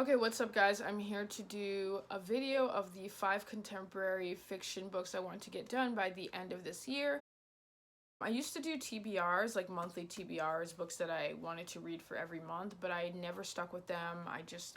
Okay, what's up guys? I'm here to do a video of the 5 contemporary fiction books I want to get done by the end of this year. I used to do TBRs, like monthly TBRs, books that I wanted to read for every month, but I never stuck with them.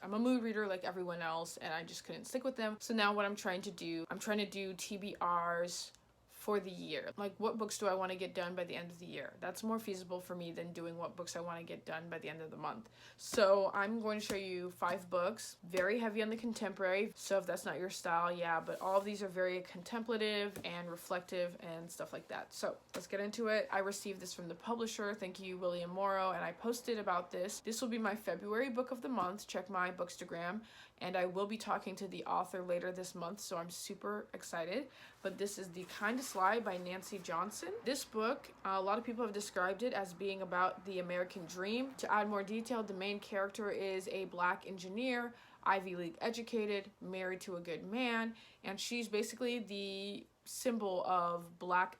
I'm a mood reader like everyone else, and I just couldn't stick with them. So now what I'm trying to do TBRs for the year. Like, what books do I want to get done by the end of the year? That's more feasible for me than doing what books I want to get done by the end of the month. So I'm going to show you 5 books, very heavy on the contemporary. So if that's not your style, yeah, but all of these are very contemplative and reflective and stuff like that. So let's get into it. I received this from the publisher. Thank you, William Morrow, and I posted about this. This will be my February book of the month. Check my Bookstagram, and I will be talking to the author later this month, so I'm super excited. But this is The Kindest Lie by Nancy Johnson. This book, a lot of people have described it as being about the American dream. To add more detail, the main character is a black engineer, Ivy League educated, married to a good man, and she's basically the symbol of black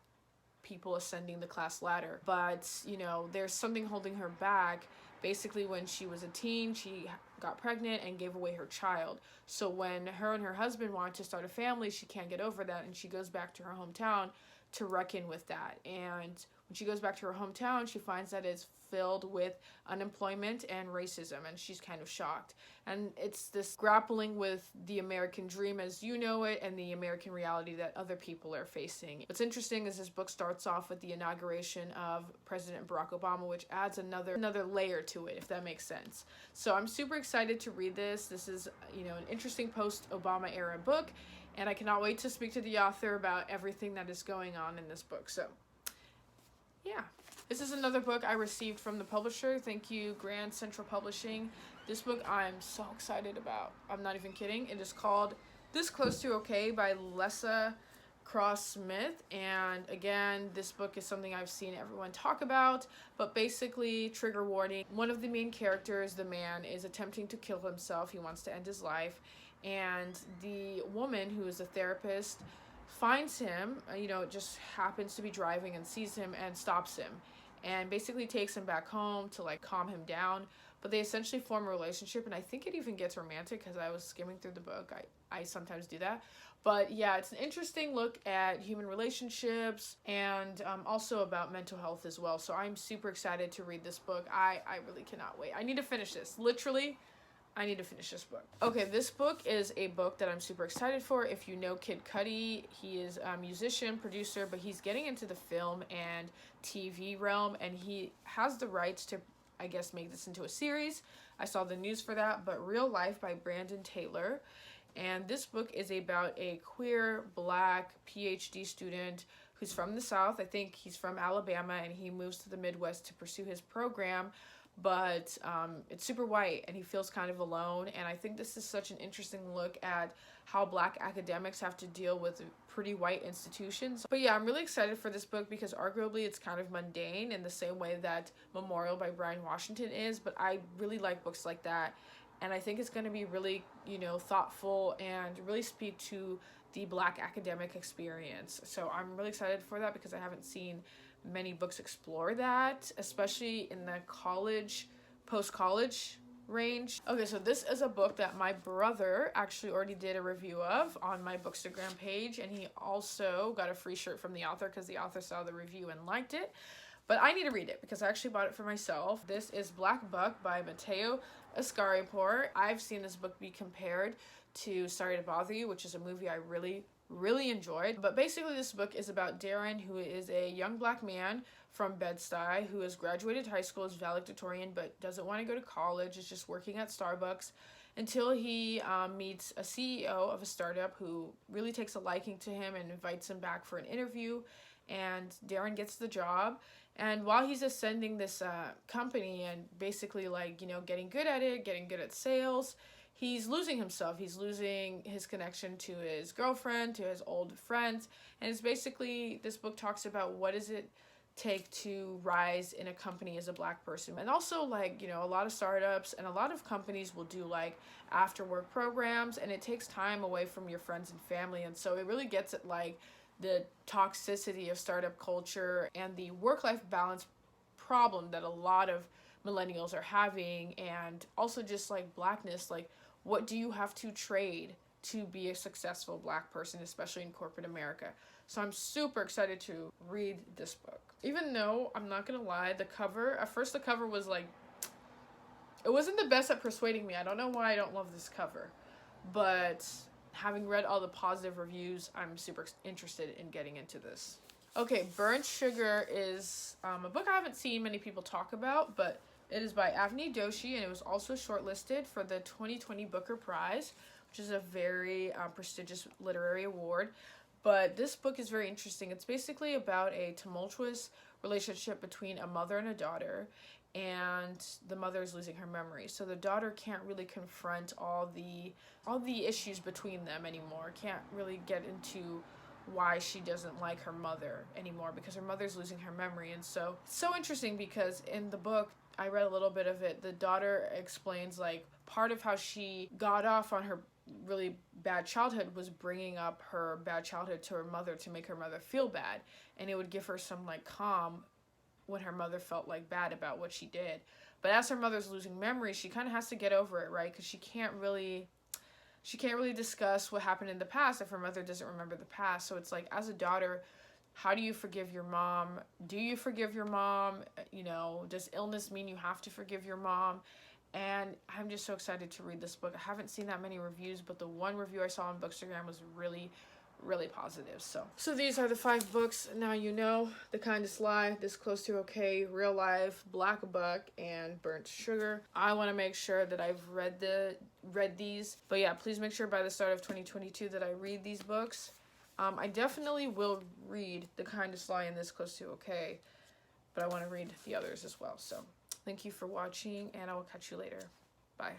people ascending the class ladder. But, you know, there's something holding her back. Basically, when she was a teen, she got pregnant and gave away her child. So when her and her husband want to start a family, she can't get over that, and she goes back to her hometown to reckon with that. And when she goes back to her hometown, she finds that it's filled with unemployment and racism, and she's kind of shocked. And it's this grappling with the American dream as you know it and the American reality that other people are facing. What's interesting is this book starts off with the inauguration of President Barack Obama, which adds another layer to it, if that makes sense. So I'm super excited to read this. This is, you know, an interesting post-Obama era book, and I cannot wait to speak to the author about everything that is going on in this book. So yeah. This is another book I received from the publisher. Thank you, Grand Central Publishing. This book I'm so excited about. I'm not even kidding. It is called This Close to Okay by Lessa Cross-Smith. And again, this book is something I've seen everyone talk about, but basically, trigger warning, one of the main characters, the man, is attempting to kill himself. He wants to end his life. And the woman, who is a therapist, finds him, just happens to be driving and sees him and stops him and basically takes him back home to like calm him down. But they essentially form a relationship, and I think it even gets romantic because I was skimming through the book. I sometimes do that. But yeah, it's an interesting look at human relationships and also about mental health as well. So I'm super excited to read this book. I really cannot wait. I need to finish this. Literally, I need to finish this book. Okay, this book is a book that I'm super excited for. If you know Kid Cudi, he is a musician, producer, but he's getting into the film and TV realm, and he has the rights to, I guess, make this into a series. I saw the news for that, but Real Life by Brandon Taylor. And this book is about a queer, black PhD student who's from the South. I think he's from Alabama, and he moves to the Midwest to pursue his program. But it's super white, and he feels kind of alone. And I think this is such an interesting look at how black academics have to deal with pretty white institutions. But yeah, I'm really excited for this book because arguably it's kind of mundane in the same way that Memorial by Brian Washington is. But I really like books like that. And I think it's going to be really, thoughtful and really speak to the black academic experience. So I'm really excited for that because I haven't seen many books explore that, especially in the post-college range. Okay, so this is a book that my brother actually already did a review of on my Bookstagram page, and he also got a free shirt from the author because the author saw the review and liked it. But I need to read it because I actually bought it for myself. This is Black Buck by Matteo Escaripour. I've seen this book be compared to Sorry to Bother You, which is a movie I really enjoyed. But basically this book is about Darren, who is a young black man from Bed-Stuy who has graduated high school as valedictorian but doesn't want to go to college, is just working at Starbucks until he meets a CEO of a startup who really takes a liking to him and invites him back for an interview, and Darren gets the job. And while he's ascending this company and basically getting good at it, getting good at sales, he's losing himself. He's losing his connection to his girlfriend, to his old friends. And it's basically, this book talks about what does it take to rise in a company as a black person. And also a lot of startups and a lot of companies will do after work programs, and it takes time away from your friends and family. And so it really gets at the toxicity of startup culture and the work-life balance problem that a lot of millennials are having, and also just blackness, What do you have to trade to be a successful Black person, especially in corporate America? So I'm super excited to read this book. Even though, I'm not gonna lie, the cover, at first the cover was like, it wasn't the best at persuading me. I don't know why I don't love this cover. But having read all the positive reviews, I'm super interested in getting into this. Okay, Burnt Sugar is a book I haven't seen many people talk about, but it is by Avni Doshi, and it was also shortlisted for the 2020 Booker Prize, which is a very prestigious literary award. But this book is very interesting. It's basically about a tumultuous relationship between a mother and a daughter, and the mother is losing her memory. So the daughter can't really confront all the issues between them anymore. Can't really get into why she doesn't like her mother anymore because her mother's losing her memory. And so it's so interesting because in the book, I read a little bit of it, the daughter explains like part of how she got off on her really bad childhood was bringing up her bad childhood to her mother to make her mother feel bad, and it would give her some like calm when her mother felt like bad about what she did. But as her mother's losing memory, she kind of has to get over it, right? Because she can't really discuss what happened in the past if her mother doesn't remember the past. So it's like, as a daughter, how do you forgive your mom? Do you forgive your mom? You know, does illness mean you have to forgive your mom? And I'm just so excited to read this book. I haven't seen that many reviews, but the one review I saw on Bookstagram was really positive. So these are the 5 books. Now you know: The Kindest Lie, This Close to Okay, Real Life, Black Buck, and Burnt Sugar. I want to make sure that I've read these. But yeah, please make sure by the start of 2022 that I read these books. I definitely will read The Kindest Lie and This Close to Okay, but I want to read the others as well. So thank you for watching, and I will catch you later. Bye.